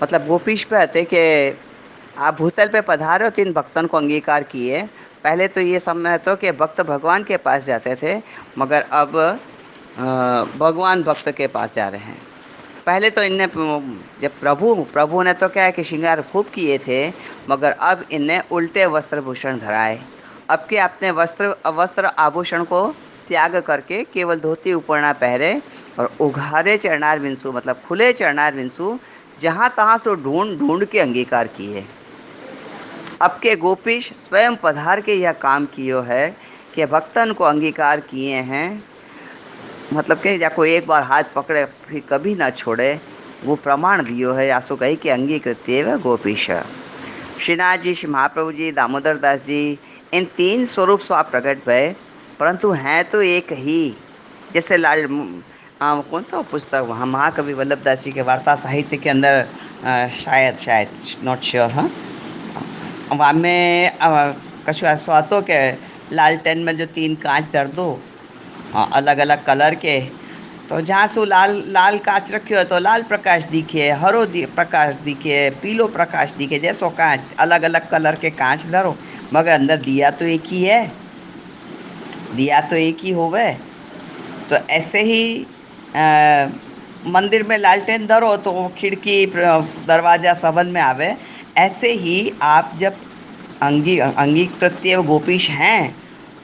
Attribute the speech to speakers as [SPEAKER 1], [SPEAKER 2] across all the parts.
[SPEAKER 1] मतलब गोपीश पे आते कि आप भूतल पे पधारे हो, 3 भक्तन को अंगीकार किए। पहले तो ये समय तो कि भक्त भगवान के पास जाते थे, मगर अब भगवान भक्त के पास जा रहे हैं। पहले तो इनने जब प्रभु ने तो क्या है कि श्रृंगार खूब किए थे, मगर अब इनने उल्टे वस्त्र भूषण धराए। अब के अपने वस्त्र आभूषण को त्याग करके केवल धोती उपरना पहरे और उघारे चरणार विंसु, मतलब खुले चरणार विंसु जहां तहां से ढूंढ ढूंढ के अंगीकार किए। अब के गोपीश स्वयं पधार के यह काम कियो है कि भक्तन को अंगीकार किए हैं, मतलब कि जाको एक बार हाथ पकड़े फिर कभी ना छोड़े, वो प्रमाण दियो है। आसो कही कि अंगीकृत्य गोपीश। श्रीनाथ जी, श्री महाप्रभु जी, दामोदर दास जी, इन 3 स्वरूप से आप प्रकट भय, परंतु हैं तो एक ही। जैसे लाल कौन सा पुस्तक वहाँ महाकवि वल्लभ दास जी के वार्ता साहित्य के अंदर शायद नॉट श्योर, हाँ, वहाँ में कछु ऐसा तो के लालटेन में जो 3 कांच धर दो, अलग अलग कलर के, तो जहाँ से लाल लाल कांच रखे हो तो लाल प्रकाश दिखे, हरो प्रकाश दिखे, पीलो प्रकाश दिखे, जैसो कांच अलग अलग कलर के कांच धरो, मगर अंदर दिया तो एक ही है, दिया तो एक ही होवे। तो ऐसे ही मंदिर में लालटेन धरो तो खिड़की दरवाजा सबन में आवे। ऐसे ही आप जब अंगीकृत्य गोपीश हैं,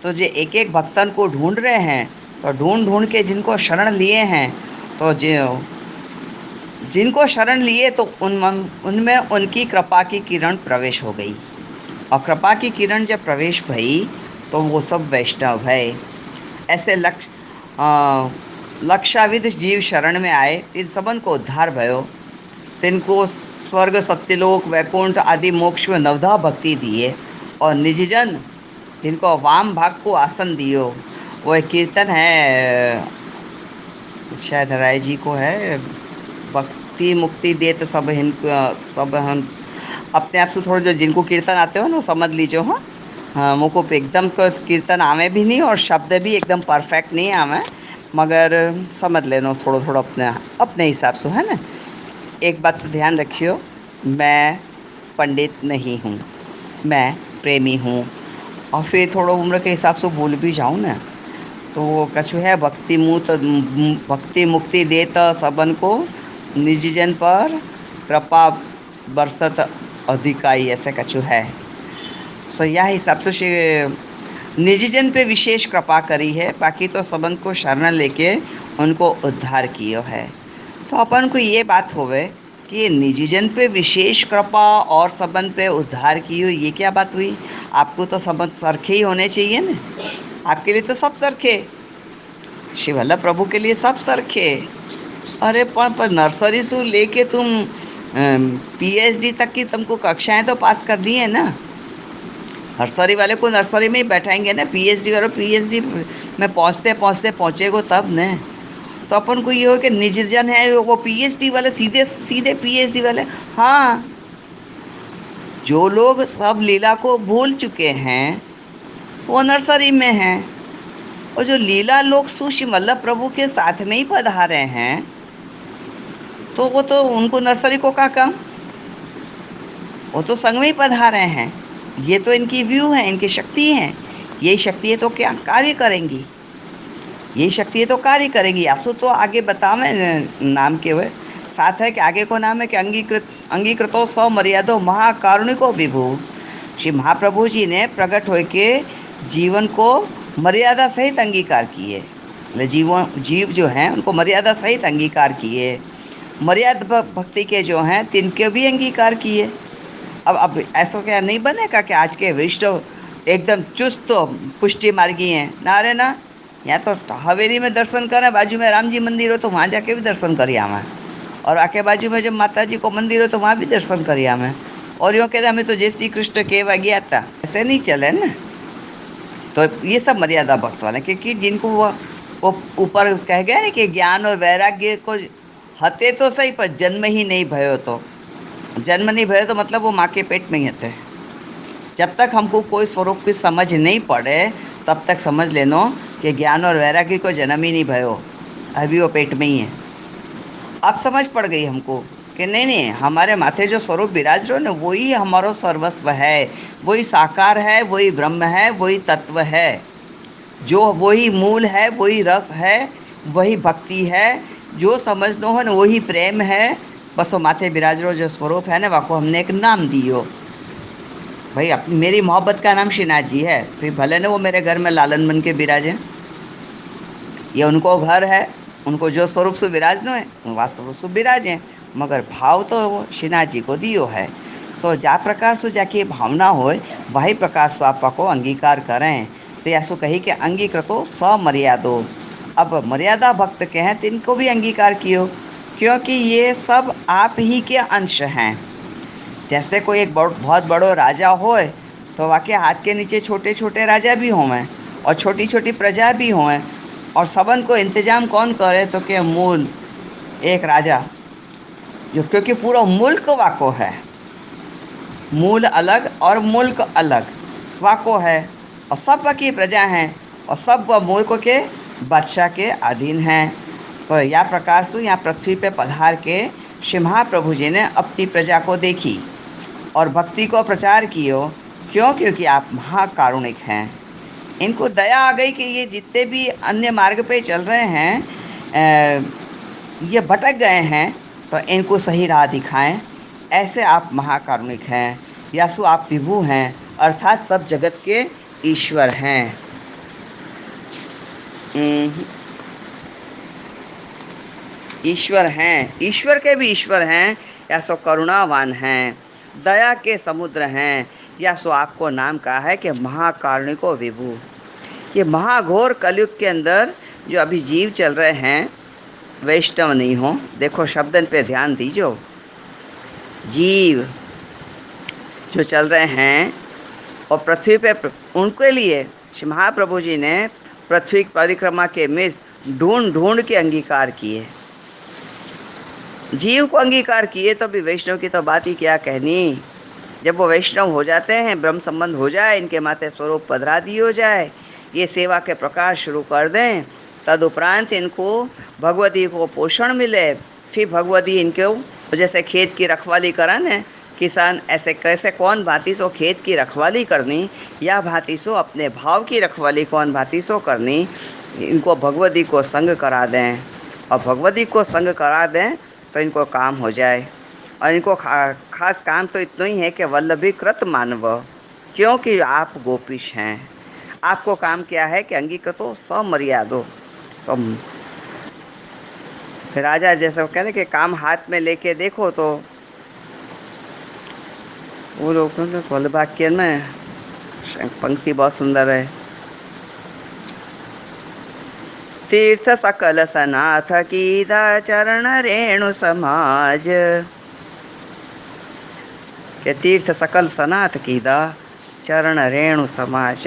[SPEAKER 1] तो जो एक एक भक्तन को ढूंढ रहे हैं, तो ढूंढ ढूंढ के जिनको शरण लिए हैं, तो जिनको शरण लिए तो उनमें उनकी कृपा की किरण प्रवेश हो गई, और कृपा की किरण जब प्रवेश भई तो वो सब वैष्णव है। ऐसे लक्षाविध जीव शरण में आए, इन सबन को उद्धार भयो, तिनको स्वर्ग सत्यलोक वैकुंठ आदि मोक्ष में नवधा भक्ति दिए, और निजजन जिनको वाम भाग को आसन दियो। वो एक कीर्तन है, शायद राय जी को है, भक्ति मुक्ति देत सब हम अपने आप से थोड़ा जो जिनको कीर्तन आते हो ना वो समझ लीजिए। हाँ हाँ, मुझको एकदम कीर्तन आवे भी नहीं और शब्द भी एकदम परफेक्ट नहीं आवे, मगर समझ लेना थोड़ा थोड़ा अपने हिसाब से, है ना। एक बात तो ध्यान रखियो, मैं पंडित नहीं हूँ, मैं प्रेमी हूँ, और फिर थोड़ा उम्र के हिसाब से भूल भी जाऊँ ना, तो वो कछु है भक्ति मुक्ति देत सबन को, निज जन पर कृपा बरसत अधिकाई, ऐसे कछु है। सो यह हिसाब से निज जन पे विशेष कृपा करी है, बाकी तो सबन को शरण लेके उनको उद्धार किया है। तो अपन को ये बात होवे कि निजी जन पे विशेष कृपा और सबन पे उद्धार की हो, ये क्या बात हुई। आपको तो सबन सरखे ही होने चाहिए ना, आपके लिए तो सब सरखे, श्री वल्लभ प्रभु के लिए सब सरखे। अरे पर नर्सरी से लेके तुम पीएचडी तक की तुमको कक्षाएं तो पास कर दी है ना। नर्सरी वाले को नर्सरी में ही बैठाएंगे ना, पीएचडी वाले पीएचडी में पहुँचेगो तब न। तो अपन को ये हो कि निजजन है वो पीएचडी वाले, सीधे सीधे पीएचडी वाले। हाँ, जो लोग सब लीला को भूल चुके हैं वो नर्सरी में हैं, और जो लीला लोग श्री वल्लभ प्रभु के साथ में ही पधारे हैं, तो वो तो उनको नर्सरी को क्या काम, वो तो संग में ही पधारे हैं। ये तो इनकी व्यू है, इनकी शक्ति है, यही शक्ति है तो क्या कार्य करेंगी, यही शक्ति है तो कार्य करेंगी। आसु तो आगे बतावे नाम के वे साथ है कि आगे को नाम है कि अंगीकृतो सौ मर्यादो महाकारुणिको विभु। श्री महाप्रभु जी ने प्रकट हो के जीवन को मर्यादा सहित अंगीकार किए, जीव जो हैं उनको मर्यादा सहित अंगीकार किए, मर्यादा भक्ति के जो हैं तिनके भी अंगीकार किए। अब ऐसा क्या नहीं बनेगा कि आज के वैष्णव एकदम चुस्त पुष्टि मार्गी हैं ना। अरे ना, यहाँ तो हवेली में दर्शन करें, बाजू में राम जी मंदिर हो तो वहाँ जाके भी दर्शन करिए हमें, और आके बाजू में जब माता जी को मंदिर हो तो वहाँ भी दर्शन करिए हमें, और यूँ कहते हमें तो जय श्री कृष्ण केवा गया था, ऐसे नहीं चले ना। तो ये सब मर्यादा भक्त वाले, क्योंकि जिनको वो ऊपर कह गए ना कि ज्ञान और वैराग्य को हते तो सही पर जन्म ही नहीं भयो, तो जन्म नहीं भयो तो मतलब वो माँ के पेट में ही हते। जब तक हमको कोई स्वरूप की समझ नहीं पड़े तब तक समझ लेनो कि ज्ञान और वैराग्य को जन्म ही नहीं भयो, अभी वो पेट में ही है। अब समझ पड़ गई हमको कि नहीं नहीं, हमारे माथे जो स्वरूप विराज रहो ना, वही हमारो सर्वस्व है, वही साकार है, वही ब्रह्म है, वही तत्व है, जो वही मूल है, वही रस है, वही भक्ति है, जो समझ दो हो ना वही प्रेम है। बस वो माथे विराज रहो जो स्वरूप है ना, वाको हमने एक नाम दियो भाई। अपनी मेरी मोहब्बत का नाम श्रीनाथ जी है, फिर भले ना वो मेरे घर में लालन बन के विराजे, ये उनको घर है, उनको जो स्वरूप से विराज नो है वास्तव से विराजे, मगर भाव तो वो श्रीनाथ जी को दियो है। तो जा प्रकार से जाके भावना हो वही प्रकार से आप को अंगीकार करें। तो ऐसो कही कि अंगीकृतो समर्यादो। अब मर्यादा भक्त के हैं, तिनको भी अंगीकार कियो, क्योंकि ये सब आप ही के अंश हैं। जैसे कोई एक बहुत बड़ो राजा होए तो वाके हाथ के नीचे छोटे छोटे राजा भी हों और छोटी छोटी प्रजा भी हों, और सबन को इंतजाम कौन करे? तो के मूल एक राजा, जो क्योंकि पूरा मुल्क वाको है, मूल अलग और मुल्क अलग वाको है, और सब की प्रजा हैं और सब मुल्क के बादशाह के अधीन हैं। तो यह प्रकार से यहाँ पृथ्वी पे पधार के श्री महाप्रभु जी ने अपनी प्रजा को देखी और भक्ति को प्रचार कियो। क्यों? क्योंकि आप महाकारुणिक हैं। इनको दया आ गई कि ये जितने भी अन्य मार्ग पे चल रहे हैं, ये भटक गए हैं, तो इनको सही राह दिखाएं। ऐसे आप महाकारुणिक हैं, यासु आप विभु हैं, अर्थात सब जगत के ईश्वर हैं। ईश्वर हैं, ईश्वर के भी ईश्वर हैं, या सो करुणावान हैं, दया के समुद्र हैं, या सो आपको नाम कहा है कि महाकारुणिको विभु। ये महाघोर कलयुग के अंदर जो अभी जीव चल रहे हैं, वैष्णव नहीं हो, देखो शब्दन पे ध्यान दीजो, जीव जो चल रहे हैं और पृथ्वी पे उनके लिए श्री महाप्रभु जी ने पृथ्वी परिक्रमा के मिस ढूंढ ढूंढ के अंगीकार किए, जीव को अंगीकार किए। तो भी वैष्णव की तो बात ही क्या कहनी। जब वो वैष्णव हो जाते हैं, ब्रह्म संबंध हो जाए, इनके माथे स्वरूप पधरा दी हो जाए, ये सेवा के प्रकार शुरू कर दें, तदुपरांत इनको भगवती को पोषण मिले, फिर भगवती इनको जैसे खेत की रखवाली करन है किसान, ऐसे कैसे कौन भांति सो खेत की रखवाली करनी, या भांति सो अपने भाव की रखवाली कौन भांति सो करनी, इनको भगवती को संग करा दें। और भगवती को संग करा दें तो इनको काम हो जाए। और इनको खास काम तो इतना ही है कि वल्लभीकृत मानव, क्योंकि आप गोपीश हैं। आपको काम क्या है कि अंगीकृतो समर्यादो। तो राजा जैसे कहने कि काम हाथ में लेके देखो, तो वो लोग वल्लभाख्य में पंक्ति बहुत सुंदर है, तीर्थ सकल सनाथ कीदा चरण रेणु समाज, के तीर्थ सकल सनाथ कीदा चरण रेणु समाज।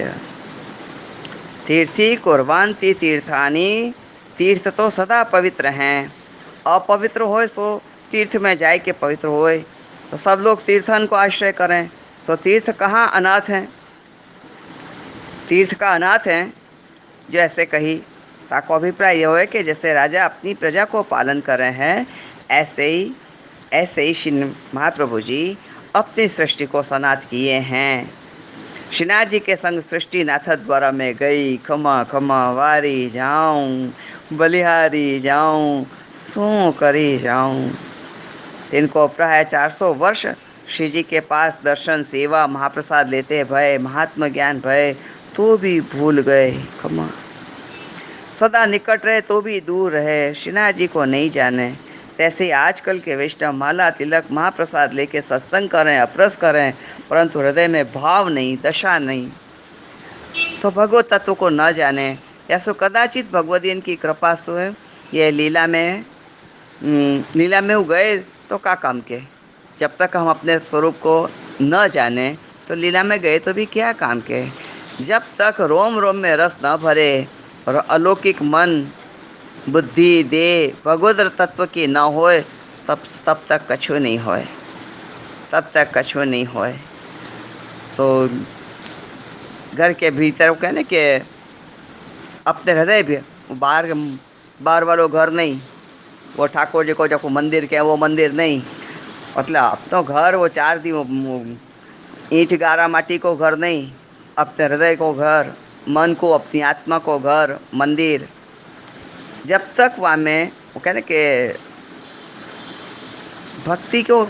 [SPEAKER 1] तीर्थी कुर्वांति तीर्थानी, तीर्थ तो सदा पवित्र हैं, अपवित्र होए सो तीर्थ में जाए के पवित्र होए। तो सब लोग तीर्थन को आश्रय करें, सो तीर्थ कहाँ अनाथ हैं? तीर्थ का अनाथ हैं जो ऐसे कही। ताको अभिप्राय यह है कि जैसे राजा अपनी प्रजा को पालन कर रहे हैं, ऐसे ही श्री महाप्रभु जी अपनी सृष्टि को सनाथ किए हैं। श्रीनाथ जी के संग सृष्टि नाथ द्वारा में गई, खमा खमा वारी जाऊं, बलिहारी जाऊं, सो करी जाऊं। इनको प्राय 400 वर्ष श्री जी के पास दर्शन सेवा महाप्रसाद लेते भय, महात्मा ज्ञान भय, तो भी भूल गए खमा। सदा निकट रहे तो भी दूर रहे, श्रीनाथ जी को नहीं जाने। तैसे आजकल के वैष्णव माला तिलक महाप्रसाद लेके सत्संग करें, अप्रस करें, परंतु हृदय में भाव नहीं, दशा नहीं, तो भगवत तत्व को न जाने। या सो कदाचित भगवदीन की कृपा से ये लीला में वो गए तो क्या काम के। जब तक हम अपने स्वरूप को न जाने तो लीला में गए तो भी क्या काम के। जब तक रोम रोम में रस न भरे और अलौकिक मन बुद्धि दे भगवत तत्व की न होए, तब तक कछु नहीं होए, तब तक कछु नहीं होए। तो घर के भीतर कहने के अपने हृदय भी बाहर वालों घर नहीं, वो ठाकुर जी को जो मंदिर के वो मंदिर नहीं, એટલે अपनो घर वो 4 ईंट गारा माटी को घर नहीं, अपने हृदय को घर, मन को, अपनी आत्मा को घर, मंदिर। जब तक वहाँ में वो कहने के भक्ति को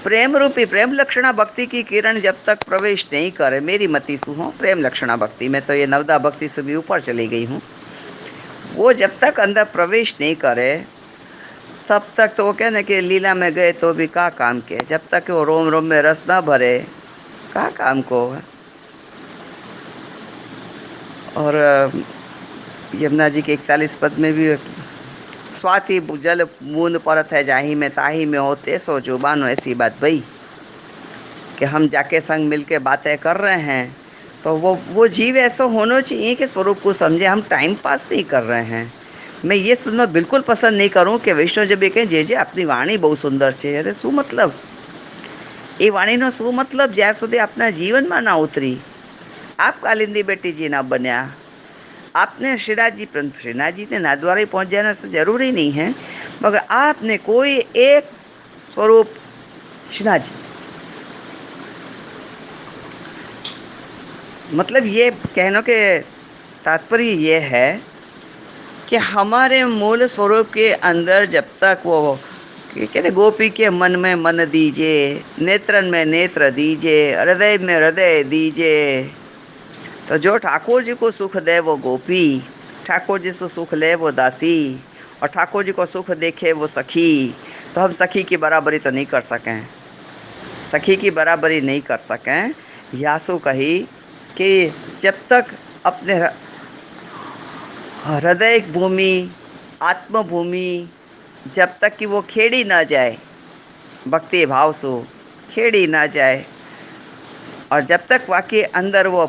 [SPEAKER 1] प्रेम रूपी प्रेम लक्षणा भक्ति की किरण जब तक प्रवेश नहीं करे, मेरी मति सु हो प्रेम लक्षणा भक्ति में तो ये नवदा भक्ति से भी ऊपर चली गई हूँ, वो जब तक अंदर प्रवेश नहीं करे तब तक तो वो कहने के लीला में गए तो भी का काम के, जब तक वो रोम रोम में रस ना भरे का काम को। और यमुना जी के 41 पद में भी स्वाति जल बूंद परत है जाही में ताही में होते सो जुबानो, ऐसी बात भाई कि हम जाके संग मिलके बातें कर रहे हैं तो वो जीव ऐसा होना चाहिए कि स्वरूप को समझे, हम टाइम पास नहीं कर रहे हैं। मैं ये सुनना बिल्कुल पसंद नहीं करूँ कि वैष्णव जब ये कहें जे अपनी वाणी बहुत सुंदर है, अरे शू मतलब એ વાણીનો શું મતલબ જ્યાં સુધી આપના જીવનમાં ના ઉતરી। आप कालिंदी बेटी जी ना बन्या, आपने श्रीनाथ जी ने नाथद्वारा पहुंच जाना जरूरी नहीं है, मगर आपने कोई एक स्वरूप श्रीनाथ जी, मतलब ये कहने के तात्पर्य ये है कि हमारे मूल स्वरूप के अंदर जब तक वो कहते गोपी के मन में मन दीजिए, नेत्रन में नेत्र दीजिए, हृदय में हृदय दीजिए, तो जो ठाकुर जी को सुख दे वो गोपी, ठाकुर जी से सुख ले वो दासी, और ठाकुर जी को सुख देखे वो सखी। तो हम सखी की बराबरी तो नहीं कर सकें, सखी की बराबरी नहीं कर सकें। यासु कही कि जब तक अपने हृदय भूमि, आत्म भूमि जब तक कि वो खेड़ी ना जाए, भक्ति भाव से खेड़ी ना जाए, और जब तक वाकई अंदर वो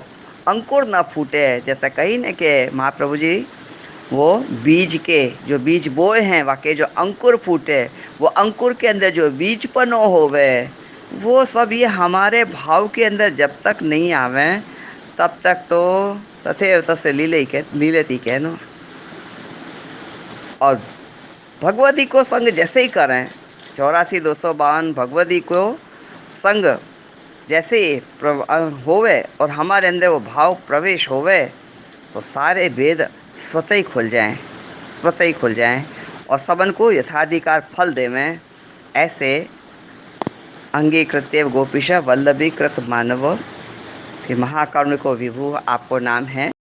[SPEAKER 1] अंकुर ना फूटे, जैसा कही न कि महाप्रभु जी वो बीज के जो बीज बोए हैं वाकई जो अंकुर फूटे, वो अंकुर के अंदर जो बीजपन होवे, वो सब ये हमारे भाव के अंदर जब तक नहीं आवे तब तक तो तथे तसे लीलेती कहनो। और भगवती को संग जैसे ही करें, 84-252 भगवती को संग जैसे होवे और हमारे अंदर वो भाव प्रवेश होवे तो सारे वेद स्वतः ही खुल जाएं, स्वतः ही खुल जाएं और सबन को यथाधिकार फल देवें। ऐसे अंगीकृत्य गोपीश वल्लभीकृत मानव कि महाकारुणिको विभु आपको नाम है।